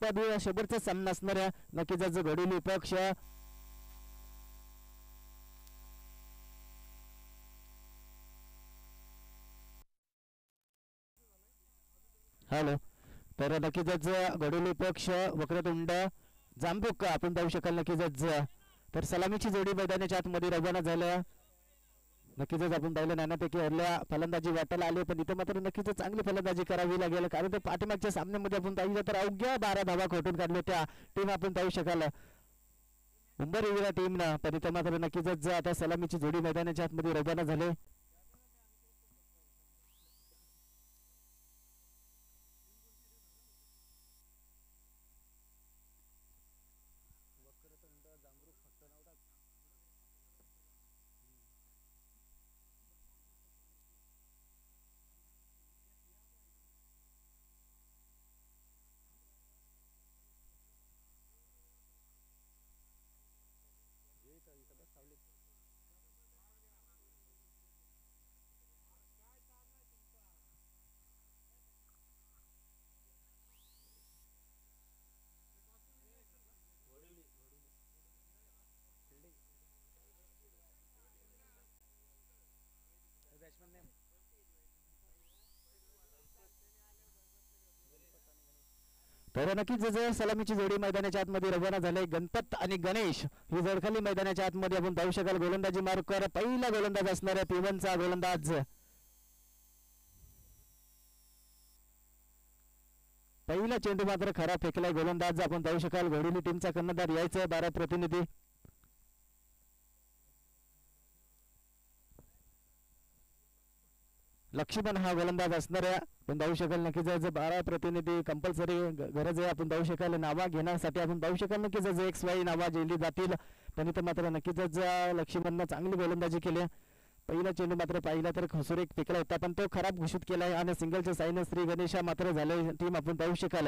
शेवटचा सामना असणाऱ्या नक्कीच घडोली पक्ष हॅलो तर नक्कीच घडोली पक्ष वक्रतुंड जांबूक आपण पाहू शकाल नक्कीच तर सलामीची जोडी मैदानाच्या आतमध्ये रवाना झाल्या नक्कीच आपण पाहिलं नाण्यापैकी हरल्या फलंदाजी वाटायला आले पण इथं मात्र नक्कीच चांगली फलंदाजी करावी लागेल कारण तर पाठीमागच्या सामन्यामध्ये आपण पाहिलं तर अवघ्या 12 धावा खोटून काढल्या त्या टीम आपण पाहू शकाल मुंबई टीमनं पण इथं मात्र नक्कीच आता सलामीची जोडी मैदानाच्या आतमध्ये रवाना झाले तर नक्कीच जसं सलामीची जोडी मैदानाच्या आतमध्ये रवाना झाले गणपत आणि गणेश ही जडखाली मैदानाच्या आतमध्ये आपण पाहू शकाल गोलंदाजी मार्कर पहिला गोलंदाज असणाऱ्या पिवनचा गोलंदाज पहिला चेंडू मात्र खरा फेकलाय गोलंदाज आपण पाहू शकाल घोडोली टीमचा कर्णधार यायचा 12 प्रतिनिधी लक्ष्मण हा गोलंदाज असणाऱ्या आपण पाहू शकाल नक्कीच 12 प्रतिनिधी कंपल्सरी गरज आहे आपण पाहू शकाल नावा घेण्यासाठी आपण पाहू शकाल नक्कीच एक्स वाई नावा जेली जातील पण इथं मात्र नक्कीच लक्ष्मणनं चांगली गोलंदाजी केली पहिला चेंडू मात्र पाहिला तर खसुरेक फेकला होता पण तो खराब घोषित केलाय आणि सिंगलच्या साईन श्री गणेशा मात्र झाले टीम आपण पाहू शकाल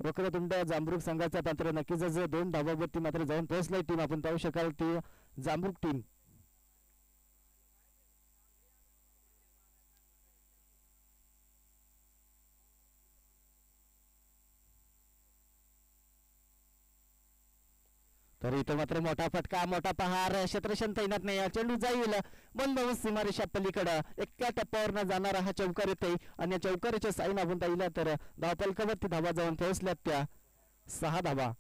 वक्रतुंड जांभरूक संघाचा मात्र नक्कीच 2 धावावरती मात्र जाऊन पोहोचलाय टीम आपण पाहू शकाल ती जांभरूक टीम तर इथं मात्र मोठा फटका मोठा पहार क्षेत्रशन तैनात नाही चेंडू जाईल बंद सीमारेषा पलीकडं एका टप्प्यावर न जाणारा हा चौकार येते आणि चौकाराच्या साईन आपण पाहिला तर धावपलकावरती धावा जाऊन पोहोचल्यात त्या 6 धावा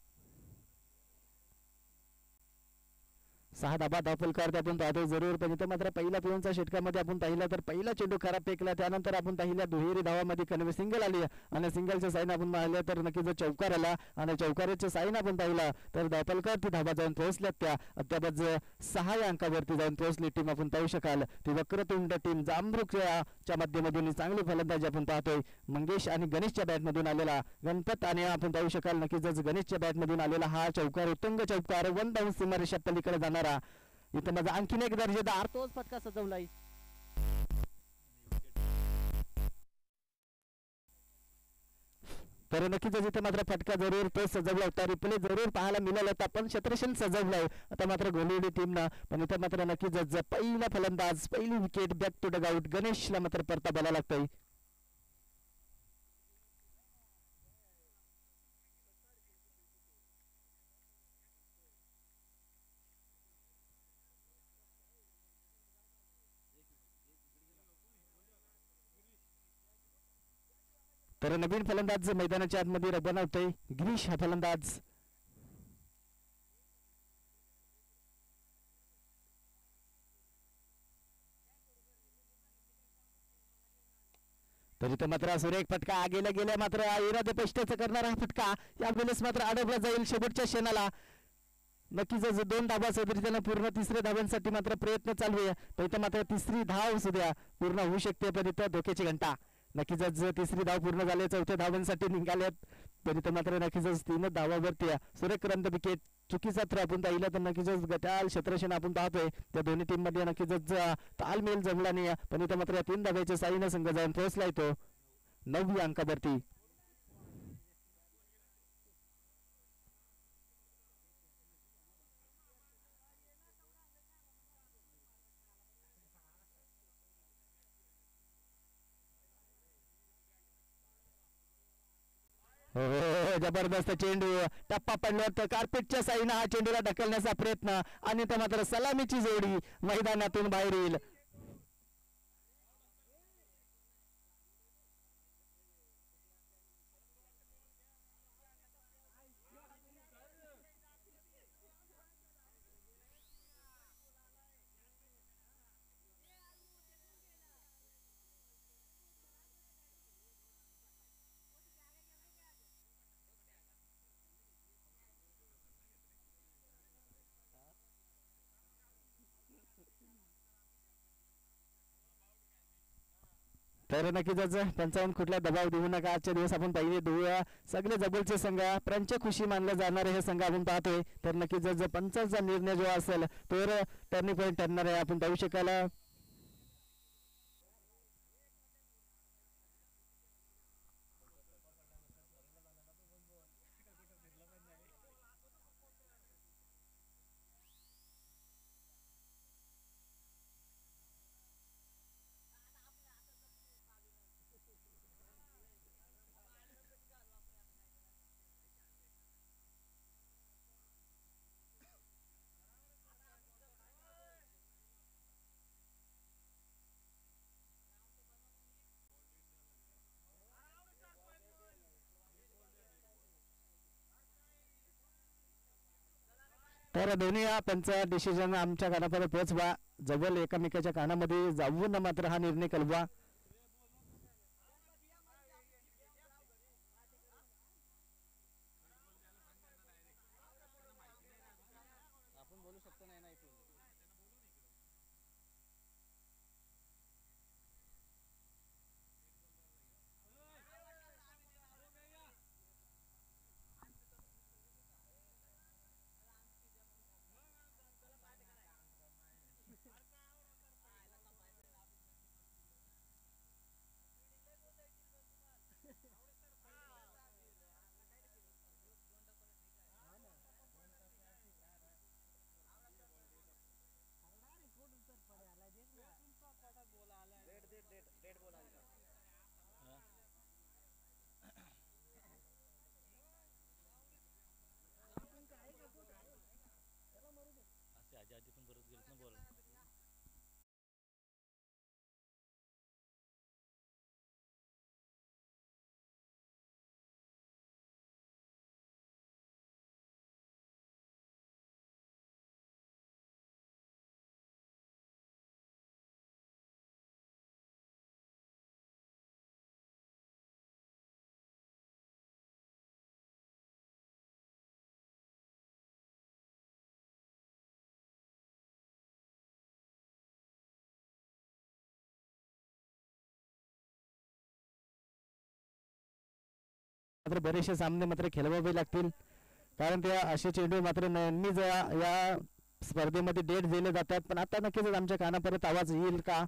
6 धाबा धावपलकार आपण पाहतो जरूर पण इथं मात्र पहिला पिऊनच्या षटकामध्ये आपण पाहिला तर पहिला चेंडू खराब फेकला त्यानंतर आपण पाहिल्या दुहेरी धावामध्ये कन्वे सिंगल आली आणि सिंगलच्या साईन आपण पाहिलं तर नक्कीच चौकार आला आणि चौकाराच्या साईन आपण पाहिला तर धावपलकार ती धावा जाऊन पोहोचल्यात त्या अद्याप 6 अंकावरती जाऊन पोहोचली टीम आपण पाहू शकाल ती वक्रतुंड टीम जांभरूकच्या माध्यमातून चांगली फलंदाजी आपण पाहतोय मंगेश आणि गणेशच्या बॅटमधून आलेला गणपत आणि आपण पाहू शकाल नक्कीच गणेशच्या बॅटमधून आलेला हा चौकार उत्तुंग चौकार 1 डाऊन सीमारेषा पलीकडे जाणार इथं माझा आणखीन एक दर्जेदार तोच फटका सजवलाय तर नक्कीच इथे मात्र फटका जरूर तो सजवला होता रिप्ले जरूर पाहायला मिळाला होता पण क्षेत्रशन सजवलाय आता मात्र गोलवडी टीमनं पण इथं मात्र नक्कीच पहिला फलंदाज पहिली wicket back to dugout गणेशला मात्र परतावायला लागतंय तर नवीन फलंदाज मैदानाच्या आतमध्ये रवाना होतोय गिरीश हा फलंदाज तरी तो मात्र सुरेख फटका गेल्या मात्र इरादे पेष्टाचा करणारा हा फटका यावेळेस मात्र अडवला जाईल शेवटच्या क्षणाला नक्कीच 2 धावा सदरीत पूर्ण 3ऱ्या धावांसाठी मात्र प्रयत्न चालू आहे पण इथं मात्र 3री धाव सुद्धा पूर्ण होऊ शकते पण इथं धोक्याची घंटा नक्कीच 3री धाव पूर्ण झाली 4थ्या धावांसाठी निघाल्यात पण इथं मात्र नक्कीच 3 धावावरती सुरेख विकेट चुकीचा तर आपण पाहिलं तर नक्कीच गटाल क्षेत्रशन आपण पाहतोय त्या दोन्ही टीम मध्ये नक्कीच तालमेल जमला नाही पण इथं मात्र 3 धाव्याच्या साईनं संघ जाऊन पोहोचलाय तो 9व्या अंकावरती हो जबरदस्त चेंडू टप्पा पडला तर कार्पेटच्या साईनं हा चेंडूला ढकलण्याचा प्रयत्न आणि तर मात्र सलामीची जोडी मैदानातून बाहेर येईल. तर नक्कीच पंचावन्न कुठला दबाव देऊ नका. आजच्या दिवस आपण पहिले देऊया सगळे जबलचे संघ पंचखुशी मानले जाणारे हे संघ आपण पाहतोय. तर नक्कीच पंचाचा निर्णय जो असेल तो टर्निंग पॉईंट ठरणार आहे आपण पाहू शकाल. तर दोन्ही हा पंच डिसिजन आमच्या कानापर्यंत पोहोचवा. जवळ एकामेकाच्या कानामध्ये जाऊन मात्र हा निर्णय कळवा. मात्र बरेचसे सामने मात्र खेळवावे लागतील कारण ते असे चेंडू मात्र नेहमीच या स्पर्धेमध्ये डेट दिले जातात. पण आता नक्कीच आमच्या कानापर्यंत आवाज येईल का.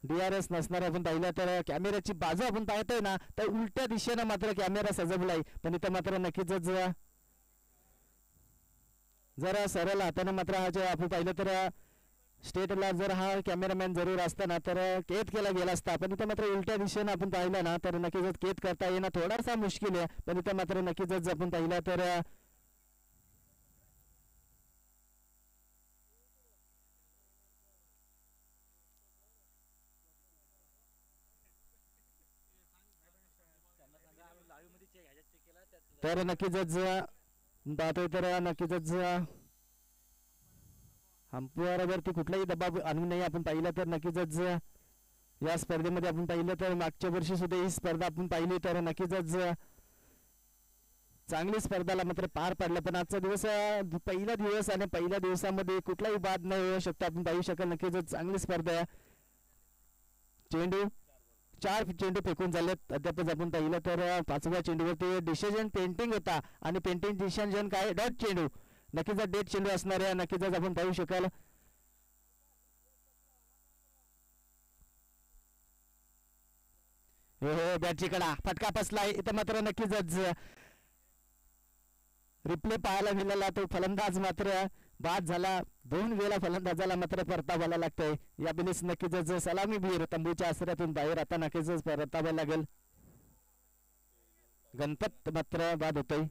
DRS नसणार आपण पाहिलं तर कॅमेऱ्याची बाजू आपण पाहतोय ना तर उलट्या दिशेनं मात्र कॅमेरा सजवलाय. पण इथं मात्र नक्कीच जरा सरळ हाताने मात्र हा जे आपण पाहिलं तर स्टेटला जर हा कॅमेरामॅन जरूर असताना तर कैद केला गेला असता. पण इथं मात्र उलट्या दिशेनं आपण पाहिलं ना तर नक्कीच कैद करता येणं थोडासा मुश्किल आहे. पण इथं मात्र नक्कीच आपण पाहिलं तर तर नक्कीच पाहतोय तर नक्कीच अंपायरवरती कुठलाही दबाव आणू नये. आपण पाहिलं तर नक्कीच या स्पर्धेमध्ये आपण पाहिलं तर मागच्या वर्षी सुद्धा ही स्पर्धा आपण पाहिली तर नक्कीच चांगली स्पर्धाला मात्र पार पडलं. पण आजचा दिवस पहिला दिवस आणि पहिल्या दिवसामध्ये कुठलाही बाद न होऊ शकतो आपण पाहू शकाल. नक्कीच चांगली स्पर्धा आहे. चेंडू 4 चेंडू फेकून झालेत अद्यापच आपण पाहिलं तर 5व्या चेंडूवरती डिसिजन पेंटिंग होता आणि पेंटिंग डिसिजन काय डॉट चेंडू नक्कीच डेट चेंडू असणार आहे. नक्कीच आपण पाहू शकाल. हो बॅटची कडा फटका बसलाय. इथं मात्र नक्कीच रिप्ले पाहायला मिळाला तो फलंदाज मात्र बाद झाला. 2 वेळा फलंदाजाला मात्र परतावायला लागतंय. या बिलीस नक्कीच सलामी बीर तंबूच्या आसऱ्यातून बाहेर आता नक्कीच परतावा लागेल. गणपत मात्र बाद होतोय.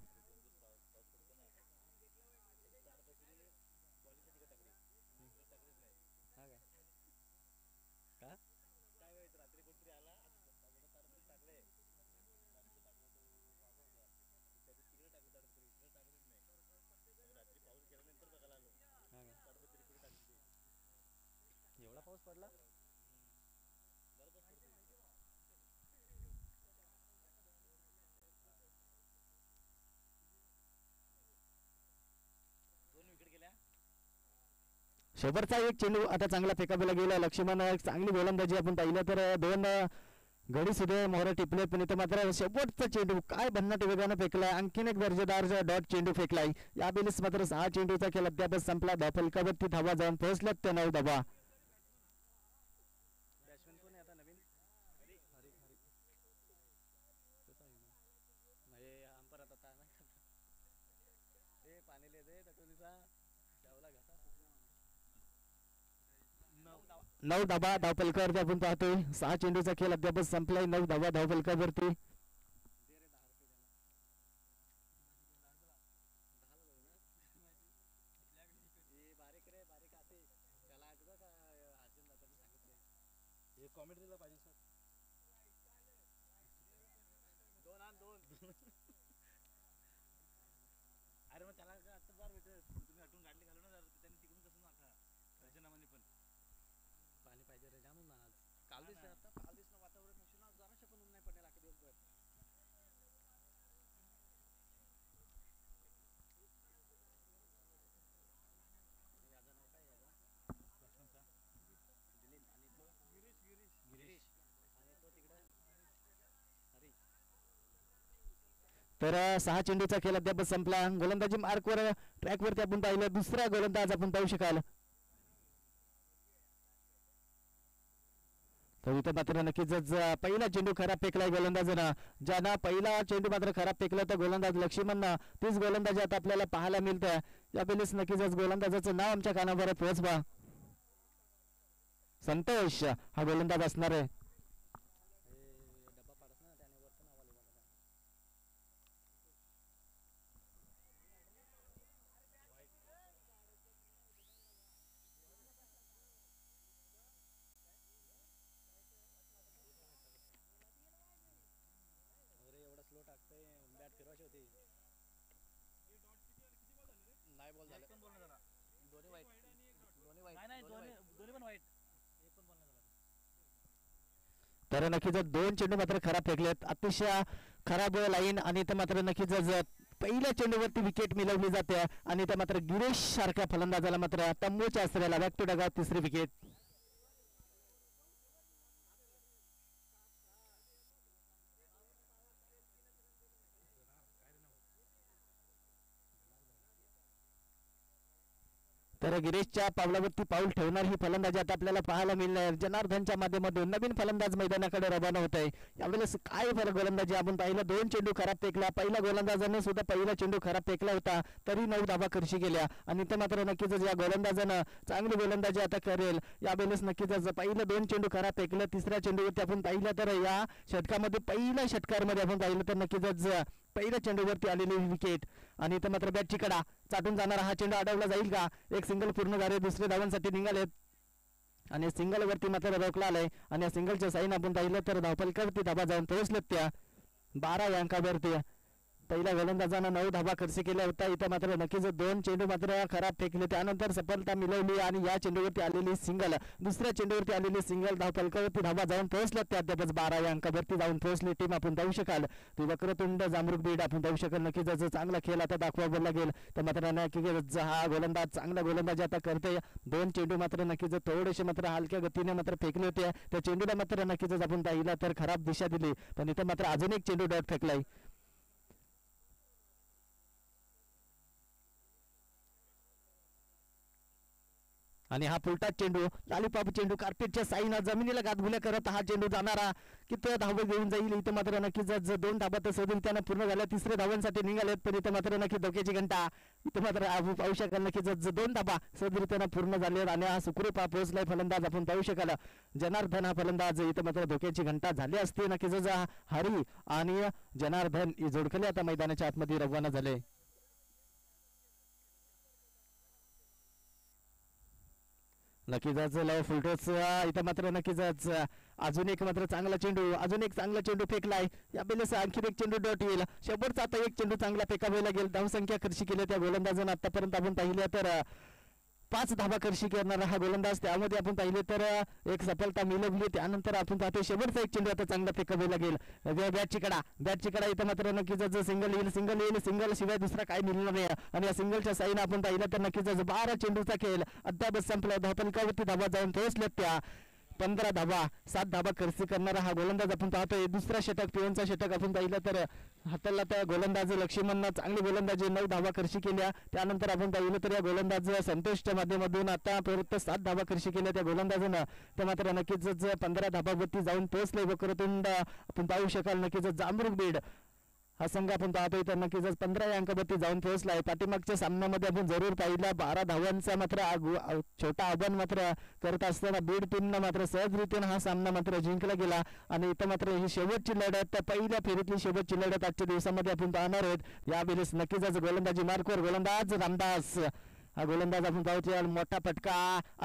एवढा पाऊस पडला. शेवटचा एक चेंडू आता चांगला फेकायला गेला. लक्ष्मण चांगली गोलंदाजी आपण पाहिलं तर दोन गडी सुद्धा मोहर टिपले, पण इथं मात्र शेवटचा चेंडू काय भन्नाट वेगानं फेकलाय. आणखीन एक दर्जेदार डॉट चेंडू फेकलाय. या बेलीस मात्र 6 चेंडूचा खेळ अद्याप संपला. धावफलकावरती धावा जाऊन पोहोचल्यात त्या 9 धावा. बॅट्समॅन कोण आहे आता नवीन? हरी हरी हरी नाही अंपर आता नाही ए पाणी ले दे तटुनीचा जावला घाता. 9 धावा धावफलकावरती आपण पाहतोय. 6 चेंडूचा खेळ अद्याप संपलाय. 9 धावा धावफलकावरती. कॉमेंट दिला पाहिजे सर. 2 आण 2. अरे मग त्याला आता बार भेटत तुम्ही हटून गाडली घालू ना त्यांनी तिकडून कसं नाका रचनामध्ये पण पाणी पाहिजे रे जाणून ना. आज काल दिसलं आता काल दिसणं वातावरण उष्ण जराशे पण ऊन नाही पडले अख्खे दिवसभर. याचं नाव काय याचं दिलीप आणि तो गिरीश गिरीश गिरीश आणि तो तिकडे हरी. तर 6 चेंडूचा खेळ अद्याप संपला. गोलंदाजी मार्कवर ट्रॅकवरती आपण पाहिलं. दुसरा गोलंदाज आपण पाहू शकाल. तर इथं मात्र नक्कीच पहिला चेंडू खराब फेकलाय गोलंदाजानं. ज्यानं पहिला चेंडू मात्र खराब फेकला तर गोलंदाज लक्ष्मणनं. तीच गोलंदाजी आता आपल्याला पाहायला मिळते. या पहिलेच नक्कीच गोलंदाजाचं नाव आमच्या कानावर पोहोचवा. संतोष हा गोलंदाज असणार आहे. डब्बा पाडत ना त्याने वरचं नाव आलं मला. अरे एवढा स्लो टाकतोय बॅट फिरवायची होती. नाही बॉल झाले. दोन्ही वाईट दोन्ही वाईट नाही दोन्ही पण वाईट. एक पण बॉल नाही झाला. तर नक्कीच 2 चेंडू मात्र खराब फेकलेत. अतिशय खराब लाईन आणि इथं मात्र नक्कीच पहिल्या चेंडूवरती विकेट मिळवली जाते आणि इथं मात्र गिरीश सारख्या फलंदाजाला मात्र तंबूच्या आसऱ्याला बॅक टू डगआउट तिसरी विकेट. तर गिरीशच्या पावलावरती पाऊल ठेवणार ही फलंदाजी आता आपल्याला पाहायला मिळणार. जनार्दनच्या माध्यमातून नवीन फलंदाज मैदानाकडे रवाना होत आहे. यावेळेस काय गोलंदाजी आपण पाहिलं. 2 चेंडू खराब फेकला. पहिल्या गोलंदाजाने सुद्धा पहिला चेंडू खराब फेकला होता तरी 9 धावा खर्ची गेल्या आणि इथं मात्र नक्कीच या गोलंदाजानं चांगली गोलंदाजी आता करेल. यावेळेस नक्कीच पहिलं 2 चेंडू खराब फेकलं. तिसऱ्या चेंडूवरती आपण पाहिलं तर या षटकामध्ये पहिल्या षटकामध्ये आपण पाहिलं तर नक्कीच पहिल्या चेंडूवरती आलेली विकेट आणि इथं मात्र बॅटची कडा चाटून जाणारा हा चेंडू अडवला जाईल का. एक सिंगल पूर्ण झाले. दुसरे धावांसाठी निघालेत आणि सिंगल वरती मात्र रोखला आलाय आणि या सिंगलच्या साईन आपण पाहिलं तर धावफलकावरती धावा जाऊन पोहोचलेत त्या 12 या अंकावरती. पहिल्या गोलंदाजानं 9 धावा खर्च केल्या होत्या. इथं मात्र नक्कीच 2 चेंडू मात्र खराब फेकले. त्यानंतर सफलता मिळवली आणि या चेंडूवरती आलेली सिंगल दुसऱ्या चेंडूवरती आलेली सिंगल धावफलकावरती धावा जाऊन पोहोचल्यात त्या अद्यापच 12 या अंकावरती जाऊन पोहोचली टीम आपण पाहू शकाल. ती वक्रतुंड जांभरूक बीड आपण पाहू शकाल. नक्कीच चांगला खेळ आता दाखवावा लागेल. तर मात्र नक्कीच हा गोलंदाज चांगला गोलंदाजी आता करते. 2 चेंडू मात्र नक्कीच थोडेसे मात्र हलक्या गतीने मात्र फेकले होते. त्या चेंडूला मात्र नक्कीच आपण पाहिला तर खराब दिशा दिली पण इथं मात्र अजून एक चेंडू डॉट फेकलाय. आणि हा पुलटाच चेंडू लालीपाप चेंडू कार्पेटच्या साईनं जमिनीला गाठगुल्या करत हा चेंडू जाणारा किती धावा घेऊन जाईल इथं मात्र नक्कीच 2 धाबा तर सदरीत्यानं पूर्ण झाल्या 3ऱ्या धावांसाठी निघालेत पण इथं मात्र नक्की धोक्याची घंटा इथं मात्र आपण पाहू शकाल नक्कीच 2 धाबा सदरीत्यानं पूर्ण झाले आणि हा सुखरूप पोहोचलाय फलंदाज आपण पाहू शकाल जनार्दन हा फलंदाज इथं मात्र धोक्याची घंटा झाली असते नक्कीच हरी आणि जनार्दन हे जोडखले आता मैदानाच्या आतमध्ये रवाना झाले. नक्कीच लव फुलटोस इथं मात्र नक्कीच अजून एक मात्र चांगला चेंडू अजून एक चांगला चेंडू फेकलाय या बेलेस आणखी एक चेंडू डॉट येईल शेवटचा आता एक चेंडू चांगला फेकावे लागेल धावसंख्या खर्ची केली त्या गोलंदाजानं आतापर्यंत आपण पाहिल्या तर 5 धाबा खर्ची करणारा हा गोलंदाज त्यामध्ये आपण पाहिले तर एक सफलता मिळवली त्यानंतर आपण पाहतो शेवटचा एक चेंडू आता चांगला फेकावे लागेल बॅटची कडा इथं मात्र नक्कीच सिंगल शिवाय दुसरा काय मिळणार नाही आणि या सिंगलच्या साईन आपण पाहिलं तर नक्कीच 12 चेंडूचा खेळ अद्याप संपला धावपलकावरती धाबा जाऊन पोहोचल्यात त्या 15 धाबा 7 धाबा खर्च करणारा हा गोलंदाज आपण पाहतोय दुसरा षटक पिओनचा षटक आपण पाहिलं तर हाताला त्या गोलंदाज लक्ष्मणनं चांगली गोलंदाजी 9 धावा खर्ची केल्या त्यानंतर आपण पाहिलं तर या गोलंदाज संतोषच्या माध्यमातून आता परत 7 धावा खर्ची केल्या त्या गोलंदाजानं तर मात्र नक्कीच 15 धाबावरती जाऊन पोहोचले व करतून आपण पाहू शकाल नक्कीच जांभरूक बीड हा संघ आपण पाहतोय तर नक्कीच 15 अंकावरती जाऊन पोहोचलाय पाठीमागच्या सामन्यामध्ये आपण जरूर पाहिला 12 धावांचा मात्र छोटा आव्हान मात्र करत असताना बीड टीमनं मात्र सहजरीतीने हा सामना मात्र जिंकला गेला आणि इथं मात्र ही शेवटची लढत पहिल्या फेरीतली शेवटची लढत आजच्या दिवसामध्ये आपण पाहणार आहोत यावेळेस नक्कीच गोलंदाजी मार्कवर गोलंदाज रामदास हा गोलंदाज आपण पाहतोय मोठा फटका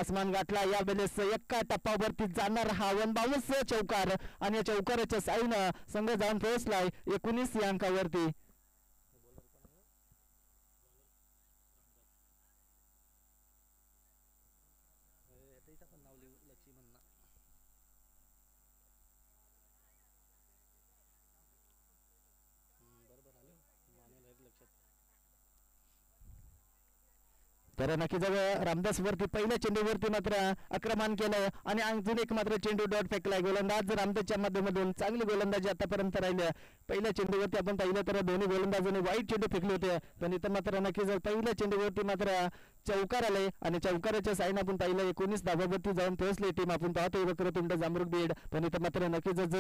आसमान गाठला या वेळेस एका टप्प्यावरती जाणार हा 52 चौकार आणि या चौकाराच्या साईनं संघ जाऊन पोहोचलाय 19 या अंकावरती. तर नक्कीच रामदास वरती पहिल्या चेंडूवरती मात्र आक्रमण केलं आणि अजून एक मात्र चेंडू डॉट फेकलाय गोलंदाज रामदासच्या माध्यमातून चांगली गोलंदाजी आतापर्यंत राहिली पहिल्या चेंडूवरती आपण पाहिलं तर दोन्ही गोलंदाजांनी वाईट चेंडू फेकले होते पण इथं मात्र नक्कीच पहिल्या चेंडूवरती मात्र चौकार आले आणि चौकाराच्या साईन आपण पाहिलं 19 धाबावरती जाऊन पोहोचली टीम आपण पाहतोय वक्रतुंड जांभरूक बीड पण इथं मात्र नक्कीच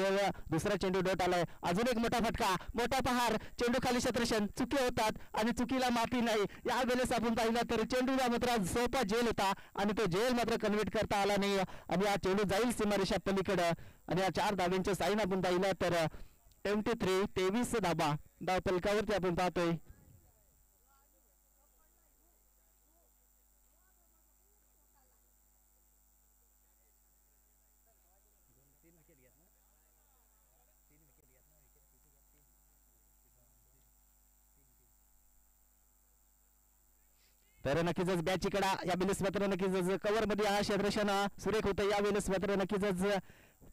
दुसरा चेंडू डॉट आलाय अजून एक मोठा फटका मोठा पहार चेंडू खाली क्षेत्रक्षण चुकी होतात आणि चुकीला माफी नाही या वेळेस आपण पाहिलं तर चेंडूला मात्र सोपा जेल होता आणि तो जेल मात्र कन्व्हर्ट करता आला नाही आणि हा चेंडू जाईल सीमारेषा पलीकडे आणि या 4 धाब्यांच्या साईन आपण पाहिलं तर 23 धाबा धाव पलकावरती आपण पाहतोय. तर नक्कीच बॅटची कडा या वेळेस मात्र नक्कीच कव्हर मध्ये हा क्षेत्रक्षण सुरेख होतं या वेळेस मात्र नक्कीच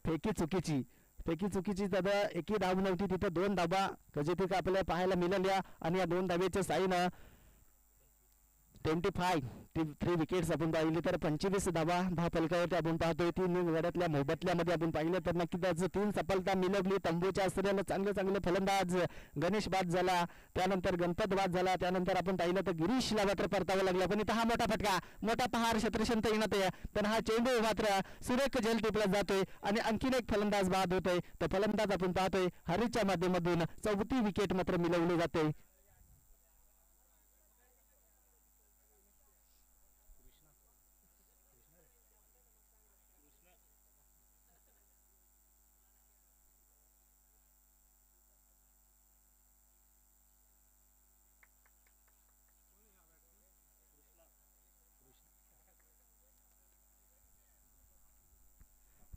फेकी चुकीची दादा एकही धाव नव्हती तिथं 2 धाबा कजेतिक आपल्याला पाहायला मिळाल्या आणि या 2 धाब्याच्या साईनं 3 विकेट्स आपण पाहिले तर 25 धावा धाव फलकावरती आपण पाहतोय 3 गड्यातल्या मोबदल्यामध्ये आपण पाहिलं तर नक्कीच 3 सफलता मिळवली तंबूच्या आश्रयाला चांगले फलंदाज गणेश बाद झाला त्यानंतर गणपत बाद झाला त्यानंतर आपण पाहिलं तर गिरीशला मात्र परतावं लागलं पण इथं हा मोठा फटका मोठा पहार क्षेत्रक्षण येणार आहे पण हा चेंडू मात्र सुरेख जल टिपला जातोय आणि आणखीन एक फलंदाज बाद होतोय तर फलंदाज आपण पाहतोय हरीच्या माध्यमातून 4थी विकेट मात्र मिळवली जाते.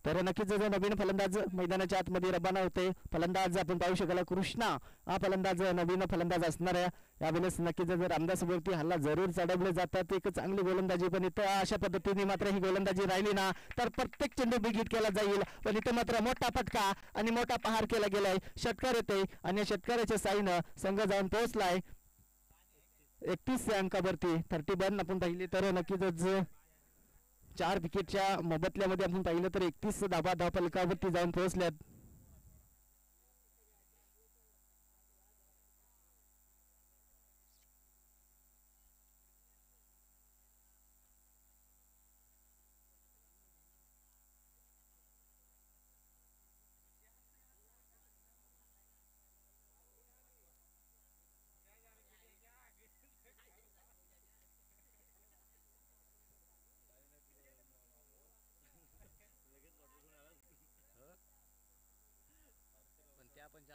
तर नक्कीच जो नवीन फलंदाज मैदानाच्या आतमध्ये रवाना होते फलंदाज आपण पाहू शकाल कृष्णा हा फलंदाज नवीन फलंदाज असणार आहे यावेळेस नक्कीच रामदास वरती हल्ला जरूर चढवले जातात एक चांगली गोलंदाजी पण इथं अशा पद्धतीने मात्र ही गोलंदाजी राहिली ना तर प्रत्येक चेंडू बिग केला जाईल पण इथं मात्र मोठा फटका आणि मोठा पहार केला गेलाय षटकार येते आणि षटकाराच्या साईनं संघ जाऊन पोहोचलाय 31 अंकावरती 31 आपण पाहिले तर नक्कीच 4 विकेटच्या मोबदल्यामध्ये आपण पाहिलं तर 31 धाबा धाव फलकावरती जाऊन पोहोचल्यात.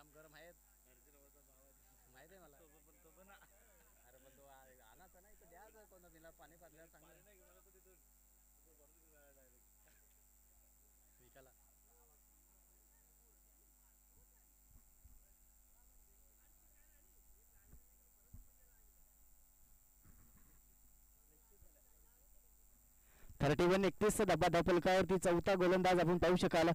जाम गरम आहेत माहिती आहे मला अरे पण तो आणायचा नाही तर द्यायचं कोणता दिला पाणी पाजल्यावर चांगलं विकायला थर्टी वन 31 धाबा धावफलकावरती चौथा गोलंदाज आपण पाहू शकाल.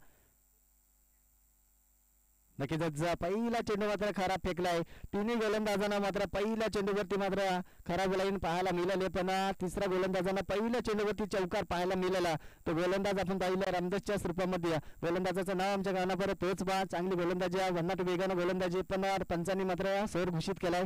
नक्कीच पहिला चेंडू मात्र खराब फेकलाय. तिन्ही गोलंदाजांना मात्र पहिल्या चेंडूवरती मात्र खराब लाईन पाहायला मिळाले, पण तिसऱ्या गोलंदाजांना पहिल्या चेंडूवरती चौकार पाहायला मिळाला. तो गोलंदाज आपण पाहिला रामदासच्या रूपामध्ये. गोलंदाजाचं नाव आमच्या कानावर तोच बा. चांगली गोलंदाजी, भन्नाट वेगानं गोलंदाजी, पण पंचांनी मात्र सौर घोषित केलाय.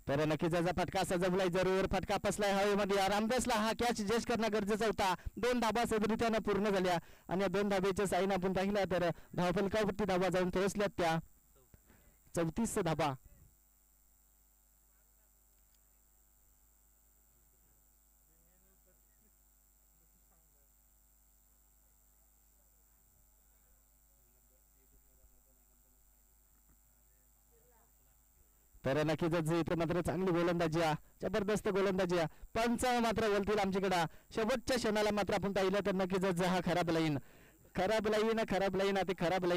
तर नक्कीच त्याचा फटका सजवलाय, जरूर फटका पसलाय हवेमध्ये. रामदासला हा कॅच जज करणं गरजेचं होता. 2 धाबा सदरीत्यानं पूर्ण झाल्या आणि 2 धाब्याच्या साईन आपण पाहिला तर धावफलकावरती धाबा जाऊन पोहोचल्यात त्या 34 धाबा. तर नक्कीच इथे मात्र चांगली गोलंदाजी आहे, जबरदस्त गोलंदाजी आहे. पंच मात्र बोलतील आमच्याकडे शेवटच्या क्षणाला मात्र आपण पाहिलं तर नक्कीच हा खराब लाईन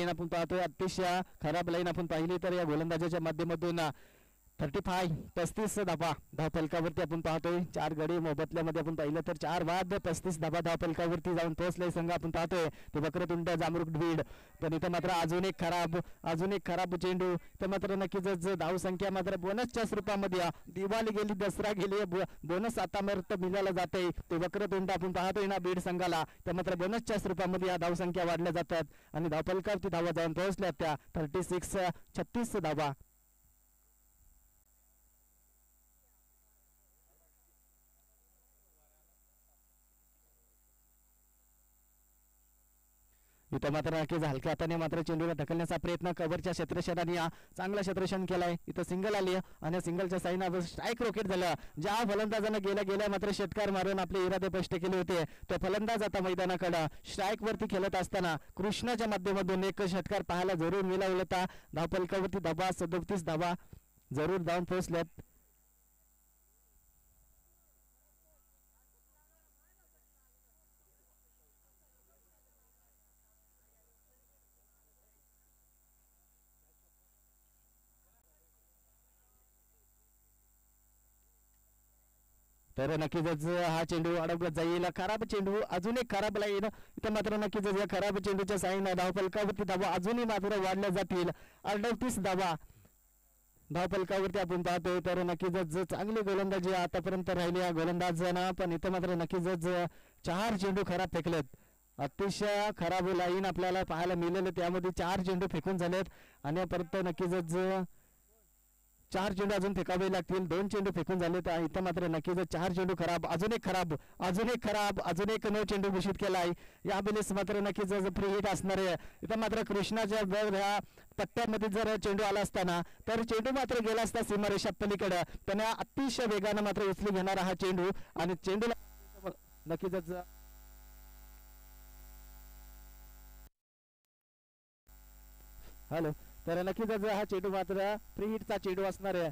आपण पाहतोय. अतिशय खराब लाईन आपण पाहिली तर या गोलंदाजाच्या माध्यमातून 35 धाबा धावफलकावरती आपण पाहतोय. 4 गडी मोबदल्यामध्ये आपण पाहिलं तर 4 बाद 35 धाबा धावफलकावरती जाऊन पोहोचले संघ आपण पाहतोय. ते वक्रतुंड जामरुक बीड. पण इथं मात्र अजून एक खराब चेंडू. तर मात्र नक्कीच धावसंख्या मात्र बोनसच्या स्वरूपामध्ये दिवाळी गेली, दसरा गेली, बोनस आता मात्र मिळाला जाते. ते वक्रतुंड आपण पाहतोय ना बीड संघाला. त्या मात्र बोनसच्या स्वरूपामध्ये या धावसंख्या वाढल्या जातात आणि धावफलकावरती धावा जाऊन पोहोचल्या त्या 36 धावा. इथं मात्र नक्कीच हलक्या हाताने मात्र चेंडूला ढकलण्याचा प्रयत्न कव्हरच्या क्षेत्रक्षणाने चांगला क्षेत्रक्षण केलाय. इथं सिंगल आली आणि सिंगलच्या साईन स्ट्राईक रॉकेट झालं. ज्या फलंदाजानं गेल्या मात्र षटकार मारून आपले इरादे स्पष्ट केले होते, तो फलंदाज आता मैदानाकडे स्ट्राईक वरती खेळत असताना कृष्णाच्या माध्यमातून एक षटकार पाहायला जरूर मिळाला होता. धावफलकावरती धाबा 37 धाबा जरूर जाऊन पोहोचल्यात. तर नक्कीच हा चेंडू अडवला जाईल. खराब चेंडू, अजून एक खराब लाईन. इथं मात्र नक्कीच या खराब चेंडूच्या साईन धावफलकावरती धावा अजूनही मात्र वाढल्या जातील. 38 धावा धावफलकावरती आपण पाहतोय. तर नक्कीच चांगली गोलंदाजी आतापर्यंत राहिली या गोलंदाजांना, पण इथं मात्र नक्कीच 4 चेंडू खराब फेकलेत. अतिशय खराब लाईन आपल्याला पाहायला मिळाले, त्यामध्ये 4 चेंडू फेकून झालेत आणि परत नक्कीच 4 चेंडू अजून फेकावे लागतील. 2 चेंडू फेकून झाले. इथं मात्र नक्कीच 4 चेंडू खराब, अजून एक नो चेंडू घोषित केलाय. या बेलीस मात्र नक्कीच फ्री हिट असणार आहे. इथं मात्र कृष्णाच्या ह्या पट्ट्यामध्ये जर चेंडू आला असताना तर चेंडू मात्र गेला असता सीमारेषा पलीकडे. त्यांना अतिशय वेगानं मात्र उचलून घेणारा हा चेंडू आणि चेंडूला नक्कीच हॅलो. तर नक्कीच हा चेंडू मात्र फ्री हिटचा चेंडू असणार आहे.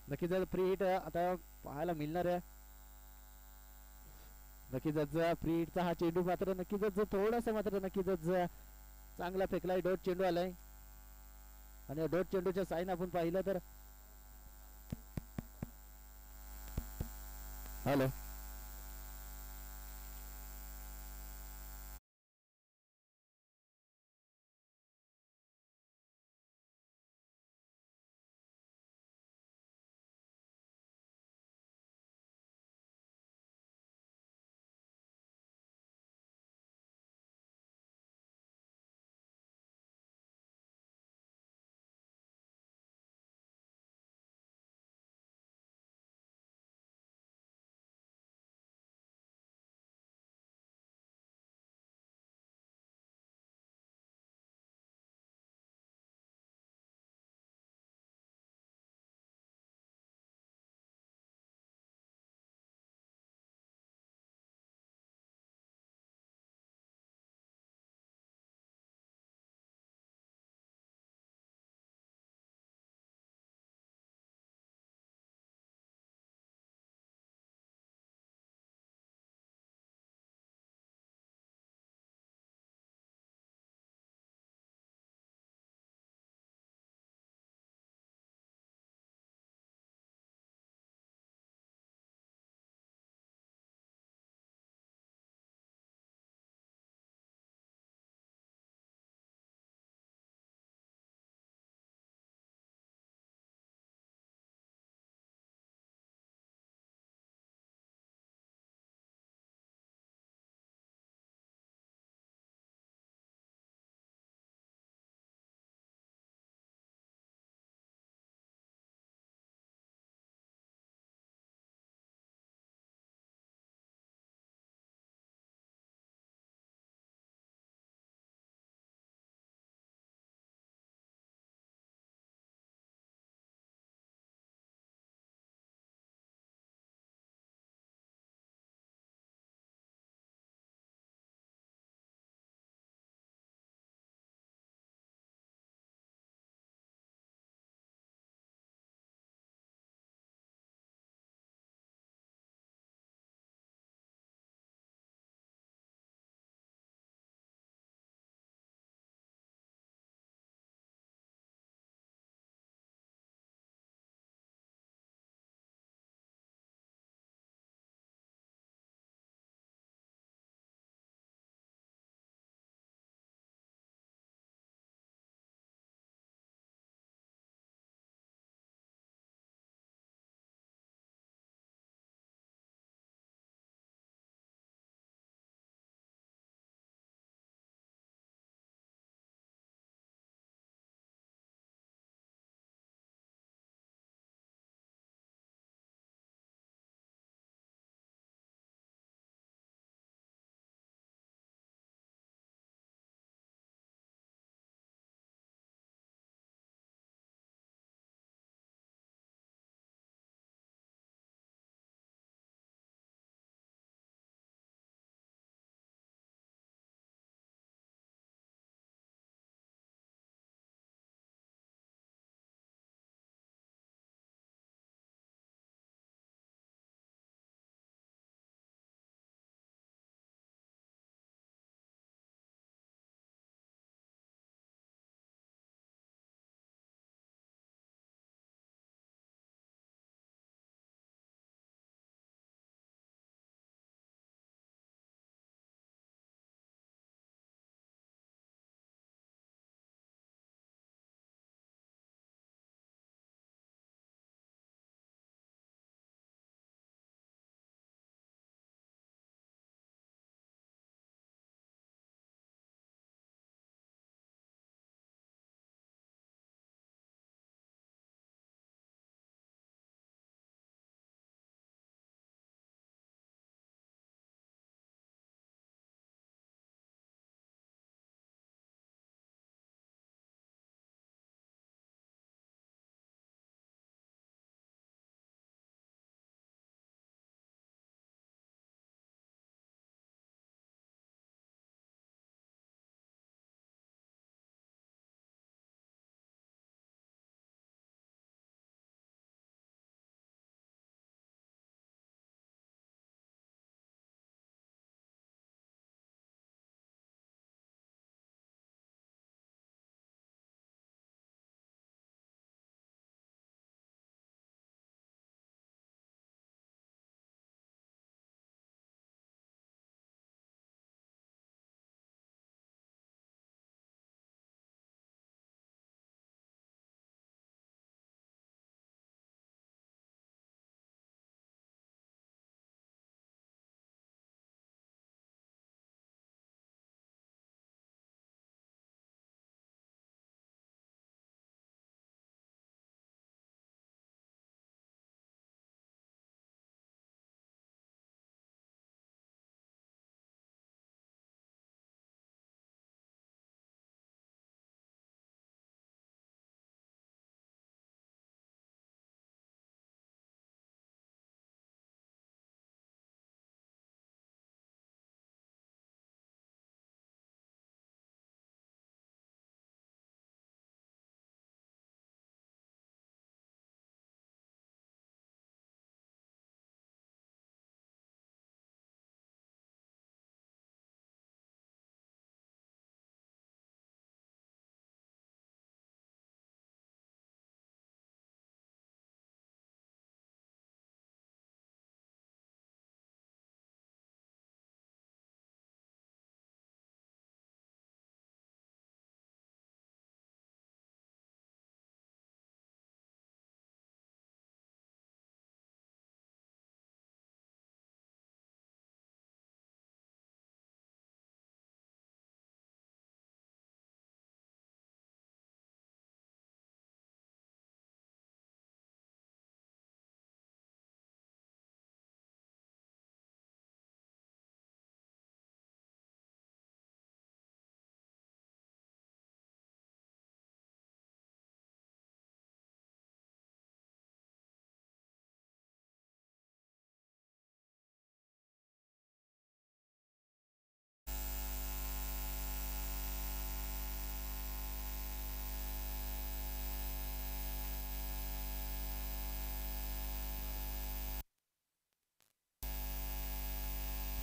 नक्कीच फ्री हिट आता पाहायला मिळणार आहे. नक्कीच फ्री हिटचा हा चेंडू मात्र नक्कीच थोडासा मात्र नक्कीच चांगला फेकलाय. डॉट चेंडू आलाय आणि डॉट चेंडूच्या साईन आपण पाहिलं तर हॅलो.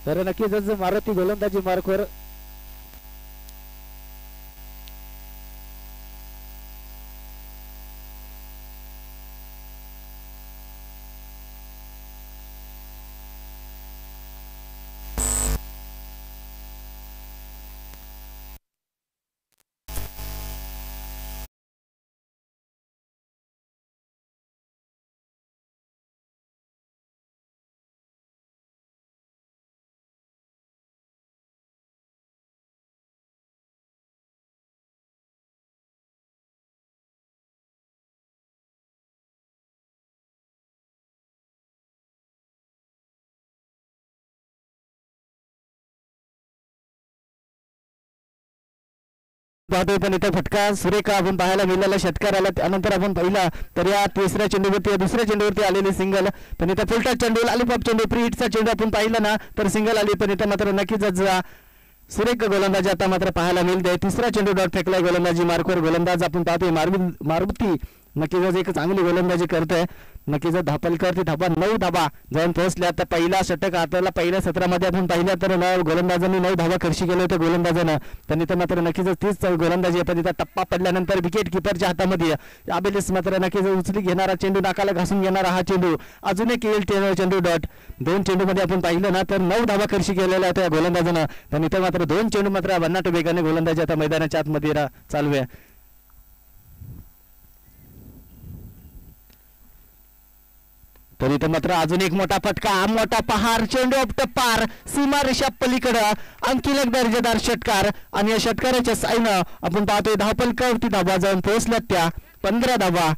तर नक्कीच मारुती गोलंदाजी मार्कवर पाहतोय, पण इथे फटका सुरेख आपण पाहायला मिळाला षटकाराला. त्यानंतर आपण पाहिला तर या तिसऱ्या चेंडूवरती दुसऱ्या चेंडूवरती आलेली सिंगल, पण इथे फुलटच चेंडू लॉलीपॉप चेंडू प्री हिटचा चेंडू आपण पाहिला ना तर सिंगल आली, पण इथे मात्र नक्कीच सुरेख गोलंदाजी आता मात्र पाहायला मिळते. तिसरा चेंडू डॉट फेकलाय गोलंदाजी मार्कवर. गोलंदाज आपण पाहतोय मारुती नक्कीच एक चांगली गोलंदाजी करतोय. नक्कीच धापलकर धाबा 9 धाबा जाऊन पोहोचल्या. तर पहिला षटक आपल्याला पहिल्या सत्रामध्ये आपण पाहिलं तर गोलंदाजांनी 9 धाबा खर्ची केले होते गोलंदाजानं. त्यांनी तर मात्र नक्कीच तीच गोलंदाजी पण तिथं टप्पा पडल्यानंतर विकेट किपरच्या हातामध्ये याबेलेस मात्र नक्कीच उचली घेणारा चेंडू, नाकाला घासून घेणारा हा चेंडू. अजून एक येईल चेंडू डॉट. 2 चेंडूमध्ये आपण पाहिलं ना तर 9 धाबा खर्ची केलेल्या होत्या गोलंदाजानं. त्यांनी तर मात्र 2 चेंडू मात्र भन्नाट वेगाने गोलंदाजी आता मैदानाच्या आतमध्ये चालू आहे. तर इथं मात्र अजून एक मोठा फटका, मोठा पहार, चेंडू ऑफ टप्पार सीमा रेषा पलीकडं आणखी एक दर्जेदार षटकार. आणि या षटकाराच्या साईनं आपण पाहतोय धावपलकावरती धाबा जाऊन पोहोचल्यात त्या 15 धाबा.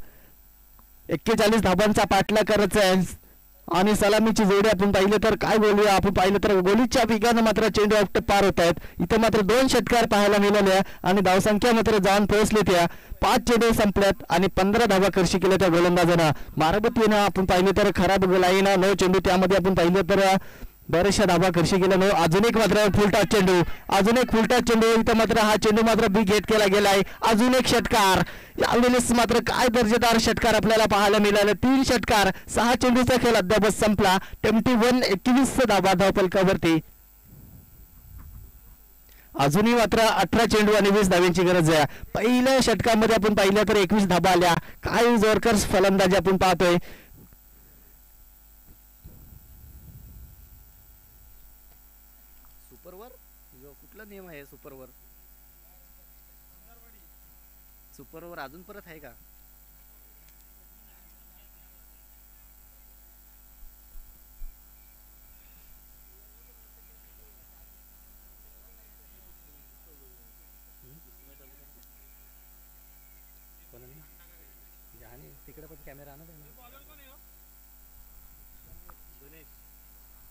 41 धाबांचा पाठलाग करायचा आहे. आणि सलामीची जोडी आपण पाहिलं तर काय बोलूया, आपण पाहिलं तर गोलीच्या वेगानं मात्र चेंडू ऑफ पार होत आहेत. इथं मात्र 2 षटकार पाहायला मिळाले आणि धावसंख्या मात्र जाऊन पोहोचले त्या 5 चेंडू संपल्यात आणि 15 धाबा खर्ची केल्या त्या गोलंदाजानं. मारबतीनं आपण पाहिलं तर खराब लाईन 9 चेंडू, त्यामध्ये आपण पाहिलं तर बरेचशा धाबा खर्ची केल्या. 9 अजून एक मात्र फुलटॉस चेंडू, अजून एक फुलटॉस चेंडू. इथं मात्र हा चेंडू मात्र बिग हिट केला गेलाय. अजून एक षटकार, यावेळेस मात्र काय दर्जेदार षटकार आपल्याला पाहायला मिळाले. 3 षटकार, 6 चेंडूचा खेळ अद्याप संपला. 21 धाबा धावपलकावरती. अजूनही मात्र 18 चेंडू आणि 20 धाव्यांची गरज आहे. पहिल्या षटकामध्ये आपण पाहिलं तर 21 धाबा आल्या. काय जोरदार फलंदाजी आपण पाहतोय. सुपरवर कुठला नियम आहे सुपरवर? सुपरवर अजून परत आहे का? तिकडे पण कॅमेरा आणा.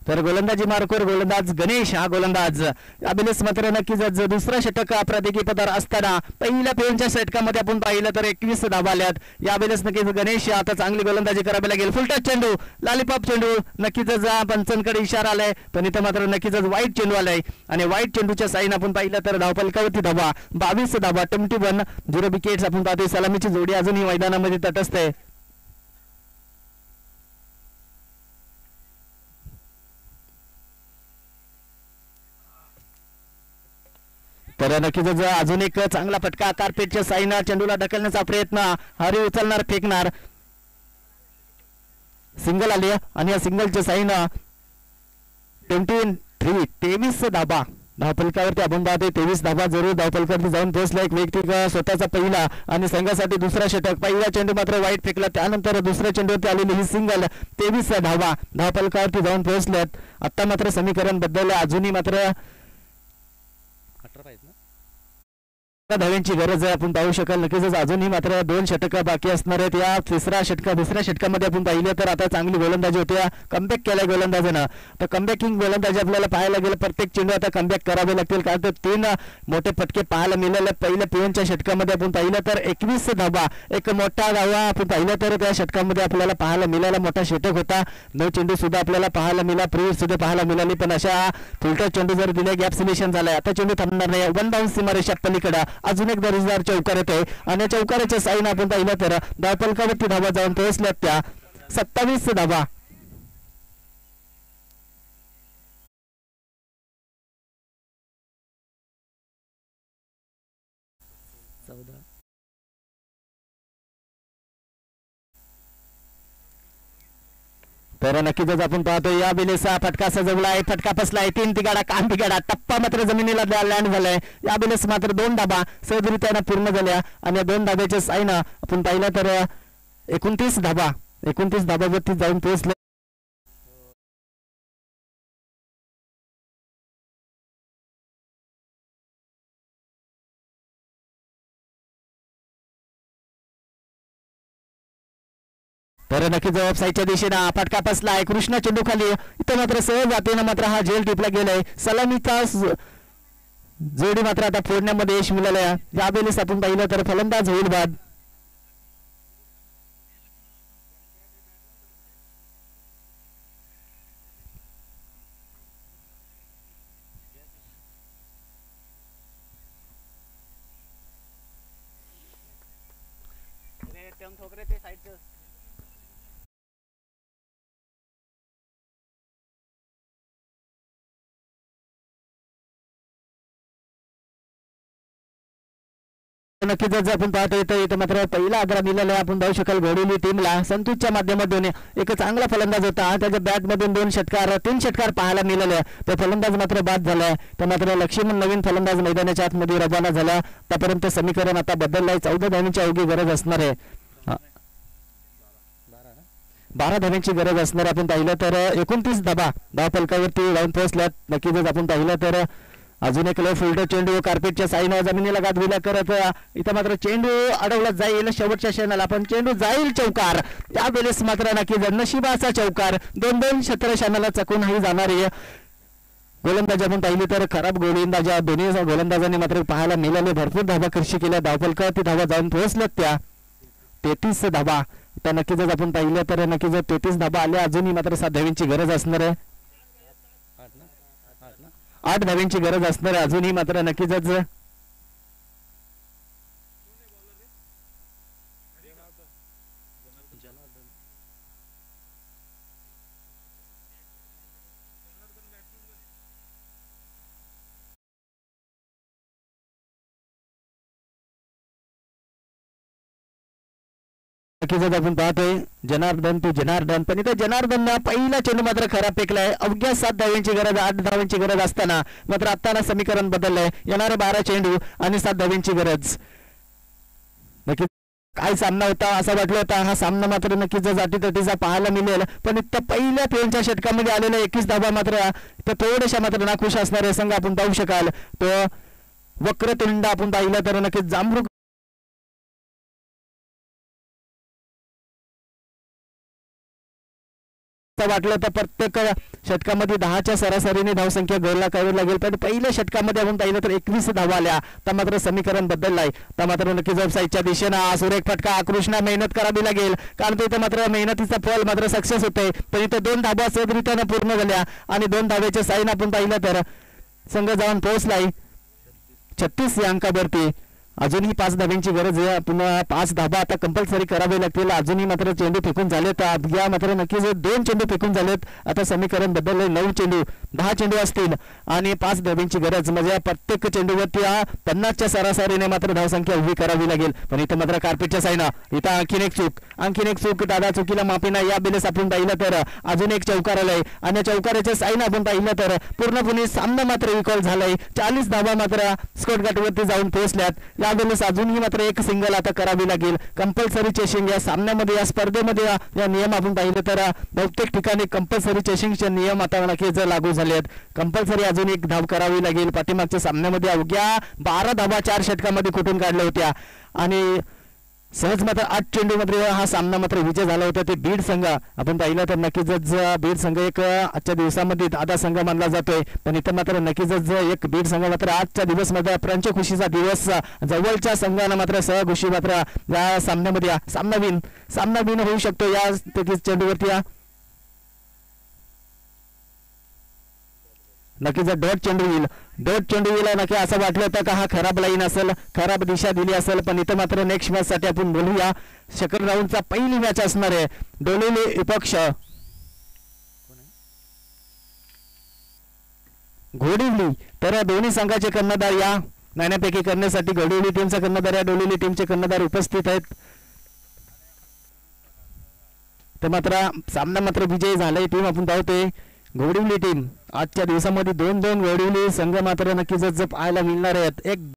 तर गोलंदाजी मार्कवर गोलंदाज गणेश हा गोलंदाज. यावेळेस मात्र नक्कीच दुसरा षटक प्रादेशिक पदार असताना पहिल्या फेरीच्या षटकामध्ये आपण पाहिलं तर 21 धाबा आल्यात. यावेळेस नक्कीच गणेश आता चांगली गोलंदाजी करावी लागेल. फुलटच चेंडू, लॉलीपॉप चेंडू, नक्कीच पंचांकडे इशारा आलाय, पण इथं मात्र नक्कीच वाईट चेंडू आलाय आणि वाईट चेंडूच्या साईन आपण पाहिलं तर धावपलकावरती धाबा 22 धाबा 21 0 विकेट्स आपण पाहतोय. सलामीची जोडी अजूनही मैदानामध्ये तटस्थ आहे. तर नक्कीच अजून एक चांगला फटका कार्पेटच्या साईनं चेंडूला ढकलण्याचा प्रयत्न. हरी उचलणार, फेकणार, सिंगल आली आणि या सिंगलच्या साईनं 23 धाबा धावपलकावरती आपण पाहतोय. 23 धाबा जरूर धावपलकावरती जाऊन पोहोचला. एक व्यक्ती स्वतःचा पहिला आणि संघासाठी दुसरा षटक. पहिला चेंडू मात्र वाईट फेकला, त्यानंतर दुसऱ्या चेंडूवरती आलेली ही सिंगल. 23 धाबा धावपलकावरती जाऊन पोहोचल्यात. आता मात्र समीकरण बदललं, अजूनही मात्र धाव्यांची गरज आहे. आपण पाहू शकाल नक्कीच अजूनही मात्र 2 षटक बाकी असणार आहेत. या दुसऱ्या षटकामध्ये आपण पाहिलं तर आता चांगली गोलंदाजी होते. कमबॅक केलाय गोलंदाजानं. तर कमबॅकिंग गोलंदाजी आपल्याला पाहायला गेलं प्रत्येक चेंडू आता कमबॅक करावे लागतील, कारण 3 मोठे फटके पाहायला मिळाले. पहिल्या पिवनच्या षटकामध्ये आपण पाहिलं तर 21 धाबा, एक मोठा धावा आपण पाहिलं तर त्या षटकामध्ये आपल्याला पाहायला मिळाला. मोठा षटक होता. 9 चेंडू सुद्धा आपल्याला पाहायला मिळाला, प्री सुद्धा पाहायला मिळाली, पण अशा फुलटॉस चेंडू जर दिले गॅप सिलेक्शन झालाय. आता चेंडू थांबणार नाही. 1 बाउन्स सीमारेषा पलीकडे अजून एक दर्जेदार चौकार येतोय आणि चौकाराच्या साईन आपण पाहिलं तर धावपलकावरती धाबा जाऊन पोहोचल्यात त्या 27 धाबा. 14. तर नक्कीच आपण पाहतो या बेलेचा फटका सजवलाय, फटका बसलाय, 3 तिगाडा कान तिगाडा टप्पा मात्र जमिनीला लँड झालाय. या बेलेस मात्र 2 धाबा सहजरित्यानं पूर्ण झाल्या आणि या 2 धाब्याच्या साईनं आपण पाहिलं तर 29 धाबावरती जाऊन पोहोचले. तर नक्कीच ऑफसाईडच्या दिशेनं फटका बसलाय, कृष्णा चेंडू खाली, इथं मात्र सहज जातीनं मात्र हा झेल टिपला गेलाय. सलामीचा जोडी मात्र आता फोडण्यामध्ये यश मिळालंय. या वेळेस आपण पाहिलं तर फलंदाज होईल बाद. ठोकरे ते साईडचं नक्कीच आपण पाहतो इथं मात्र पहिला आग्रा दिलेला आपण पाहू शकाल घोडवली टीमला. संतोषच्या माध्यमातून एक चांगला फलंदाज होता, त्याच्या बॅट मधून 3 षटकार पाहायला मिळाले. तो फलंदाज मात्र बाद झालाय. तर मात्र लक्ष्मण नवीन फलंदाज मैदानाच्या आतमध्ये रवाना झाला. त्यापर्यंत समीकरण आता बदललंय. 14 धावांची अवघी गरज असणार आहे. 12 धावांची गरज असणार. आपण पाहिलं तर 29 धाव फलकावरती जाऊन पोहोचल्यात. नक्कीच आपण पाहिलं तर अजून एक लो फुलटो चेंडू कार्पेटच्या साईनं जमिनीला गाठविला करत इथं मात्र चेंडू अडवला जाईल शेवटच्या क्षणाला, पण चेंडू जाईल चौकार. त्यावेळेस मात्र नक्कीच नशिबाचा चौकार 2-2 क्षेत्रक्षणाला चकूनही जाणारी गोलंदाज आपण पाहिली तर खराब गोलंदाज दोन्ही गोलंदाजांनी मात्र पाहायला मिळाले. भरपूर धावा खर्च केल्या. धावफलकावरती धावा जाऊन पोहोचल्यात त्या 33 धावा. तर नक्कीच आपण पाहिलं तर नक्कीच 33 धावा आल्या. अजूनही मात्र 7 धावांची गरज असणार आहे. 8 धावांची गरज असणार आहे अजूनही मात्र नक्कीच. नक्कीच आपण पाहतोय जनार्दन टू जनार्दन, पण इथे जनार्दन पहिला चेंडू मात्र खराब फेकलाय. अवघ्या 7 धावांची गरज 8 धावांची गरज असताना मात्र आत्ताना समीकरण बदललंय. येणारे 12 चेंडू आणि 7 धावांची गरज. नक्कीच काय सामना होता असं वाटलं होता. हा सामना मात्र नक्कीच जाटीतटीचा पाहायला मिळेल, पण इथं पहिल्या फेरीच्या षटकामध्ये आलेल्या 21 धावा मात्र थोड्याशा मात्र नाखुश असणारे संघ आपण पाहू शकाल. तो वक्रतुंड आपण पाहिलं तर नक्कीच जांभरूक वाटलं तर प्रत्येक षटकामध्ये 10च्या सरासरीने धावसंख्या गोलला करावी लागेल, पण पहिल्या षटकामध्ये आपण पाहिलं तर 21 धावा आल्या. तर मात्र समीकरण बदललाय. तर मात्र नक्कीच ऑफसाईडच्या दिशेनं सुरेख फटका. कृष्णा मेहनत करावी लागेल, कारण तो इथं मात्र मेहनतीचा फळ मात्र सक्सेस होतंय. पण इथं 2 धावा सहजरित्यानं पूर्ण झाल्या आणि 2 धावेचे साईन आपण पाहिलं तर संघ जाऊन पोहोचलाय 36 या अंकावरती. अजूनही 5 धाब्यांची गरज आहे. पुन्हा 5 धाबा आता कंपल्सरी करावे लागतील. अजूनही मात्र चेंडू फेकून झालेत. या मात्र नक्कीच 2 चेंडू फेकून झालेत. आता समीकरण बदलले. 9 चेंडू 10 चेंडू असतील आणि 5 धाब्यांची गरज, म्हणजे प्रत्येक चेंडूवरती 50च्या सरासरीने मात्र धावसंख्या उभी करावी लागेल. पण इथं मात्र कार्पेटच्या साईनं इथं आणखीन एक चूक दादा चुकीला माफी नाही. या बेलेस आपण पाहिलं तर अजून एक चौकार आलाय आणि चौकाराच्या साईनं आपण पाहिलं तर पूर्णपणे सामना मात्र विकॉल झालाय. 40 धाबा मात्र स्कोर गाठवरती जाऊन पोहोचल्यात. यावेळेस अजूनही मात्र एक सिंगल आता करावी लागेल. कंपल्सरी चेसिंग या सामन्यामध्ये या स्पर्धेमध्ये या नियम आपण पाहिलं तर बहुतेक ठिकाणी कंपल्सरी चेसिंगचे नियम आता नक्कीच लागू झाले आहेत. कंपल्सरी अजून एक धाव करावी लागेल. पाठीमागच्या सामन्यामध्ये अवघ्या 12 धावा 4 षटकामध्ये कुठून काढल्या होत्या आणि सहज मात्र 8 चेंडू मध्ये हा सामना मात्र विजय झाला होता. ते बीड संघ आपण पाहिलं तर नक्कीच बीड संघ एक आजच्या दिवसामध्ये दादा संघ मानला जातोय, पण इथं मात्र नक्कीच एक बीड संघ मात्र आजच्या दिवस मात्र पंचखुशीचा दिवस. जवळच्या संघानं मात्र सहखुशी मात्र या सामन्यामध्ये सामना विन होऊ शकतो. या चेंडूवरती नक्कीच डॉट चेंडू येईल. नक्की असं वाटलं होतं का हा खराब लाईन असेल, खराब दिशा दिली असेल, पण इथं मात्र नेक्स्ट मॅच साठी आपण बोलूया. सेकंड राऊंडचा पहिली मॅच असणार आहे डोलेले विपक्ष घोडिवली. तर दोन्ही संघाचे कर्णधार या नाण्यापैकी करण्यासाठी गडिवली टीमचा कर्णधार या डोलिवली टीमचे कर्णधार उपस्थित आहेत. तर मात्र सामना मात्र विजयी झालाय टीम आपण पाहतोय गवडिवली टीम. आजच्या दिवसामध्ये 2-2 गवडिवली संघ मात्र नक्कीच पाहायला मिळणार आहेत. एक